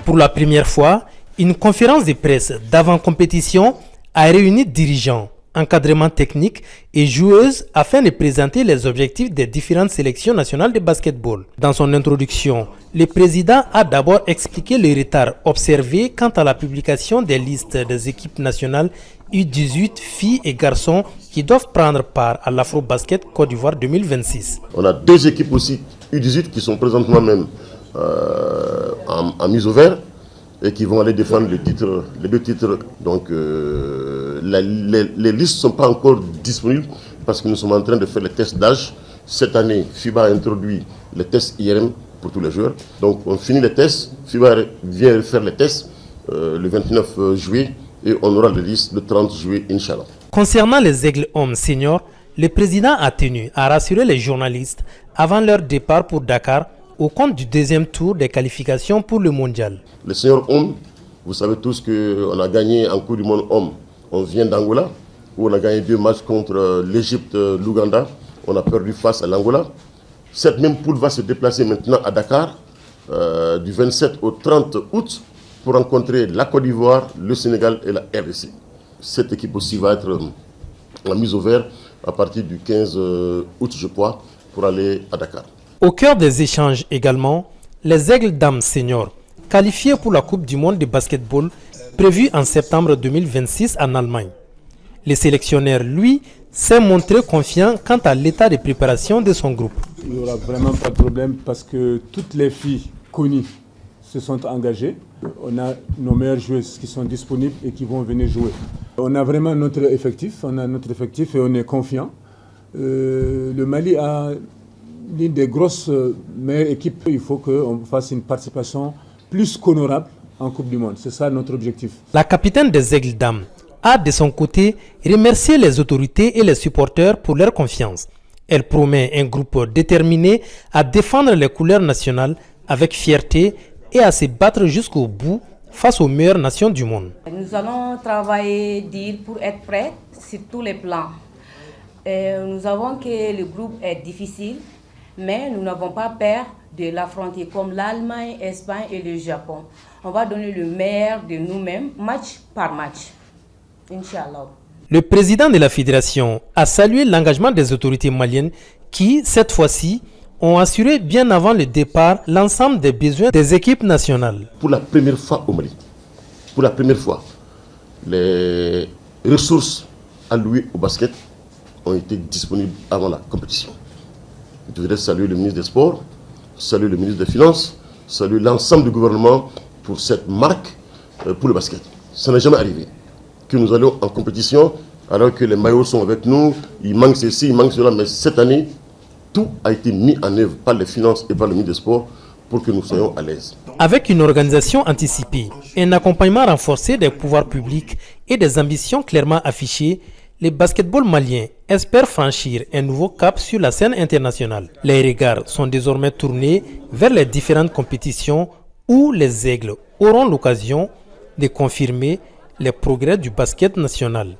Pour la première fois, une conférence de presse d'avant-compétition a réuni dirigeants, encadrement technique et joueuses afin de présenter les objectifs des différentes sélections nationales de basketball. Dans son introduction, le président a d'abord expliqué le retard observé quant à la publication des listes des équipes nationales U18 filles et garçons qui doivent prendre part à l'Afro-Basket Côte d'Ivoire 2026. On a 2 équipes aussi U18 qui sont présentement même en mise au vert et qui vont aller défendre les 2 titres. Donc les listes ne sont pas encore disponibles parce que nous sommes en train de faire les tests d'âge. Cette année, FIBA a introduit les tests IRM pour tous les joueurs. Donc on finit les tests, FIBA vient faire les tests le 29 juillet et on aura les listes le 30 juillet, Inch'Allah. Concernant les Aigles Hommes seniors, le président a tenu à rassurer les journalistes avant leur départ pour Dakar au compte du 2e tour des qualifications pour le mondial. Les seniors hommes, vous savez tous qu'on a gagné en Coupe du Monde homme. On vient d'Angola, où on a gagné 2 matchs contre l'Égypte, l'Ouganda. On a perdu face à l'Angola. Cette même poule va se déplacer maintenant à Dakar, du 27 au 30 août, pour rencontrer la Côte d'Ivoire, le Sénégal et la RDC. Cette équipe aussi va être en mise au vert à partir du 15 août, je crois, pour aller à Dakar. Au cœur des échanges également, les Aigles Dames seniors, qualifiés pour la Coupe du Monde de basketball prévue en septembre 2026 en Allemagne. Le sélectionneur, lui, s'est montré confiant quant à l'état de préparation de son groupe. Il n'y aura vraiment pas de problème parce que toutes les filles connues se sont engagées. On a nos meilleures joueuses qui sont disponibles et qui vont venir jouer. On a vraiment notre effectif, et on est confiant. Le Mali a l'une des grosses meilleures équipes. Il faut qu'on fasse une participation plus qu'honorable en Coupe du Monde. C'est ça notre objectif. La capitaine des Aigles Dames a de son côté remercié les autorités et les supporters pour leur confiance. Elle promet un groupe déterminé à défendre les couleurs nationales avec fierté et à se battre jusqu'au bout face aux meilleures nations du monde. Nous allons travailler dur pour être prêts sur tous les plans. Nous savons que le groupe est difficile, mais nous n'avons pas peur de l'affronter comme l'Allemagne, l'Espagne et le Japon. On va donner le meilleur de nous-mêmes, match par match. Inch'Allah. Le président de la fédération a salué l'engagement des autorités maliennes qui, cette fois-ci, ont assuré bien avant le départ l'ensemble des besoins des équipes nationales. Pour la première fois au Mali, les ressources allouées au basket ont été disponibles avant la compétition. Je voudrais saluer le ministre des Sports, saluer le ministre des Finances, saluer l'ensemble du gouvernement pour cette marque pour le basket. Ça n'est jamais arrivé que nous allions en compétition alors que les maillots sont avec nous, il manque ceci, il manque cela, mais cette année, tout a été mis en œuvre par les finances et par le ministre des Sports pour que nous soyons à l'aise. Avec une organisation anticipée, un accompagnement renforcé des pouvoirs publics et des ambitions clairement affichées, le basketball malien espère franchir un nouveau cap sur la scène internationale. Les regards sont désormais tournés vers les différentes compétitions où les Aigles auront l'occasion de confirmer les progrès du basket national.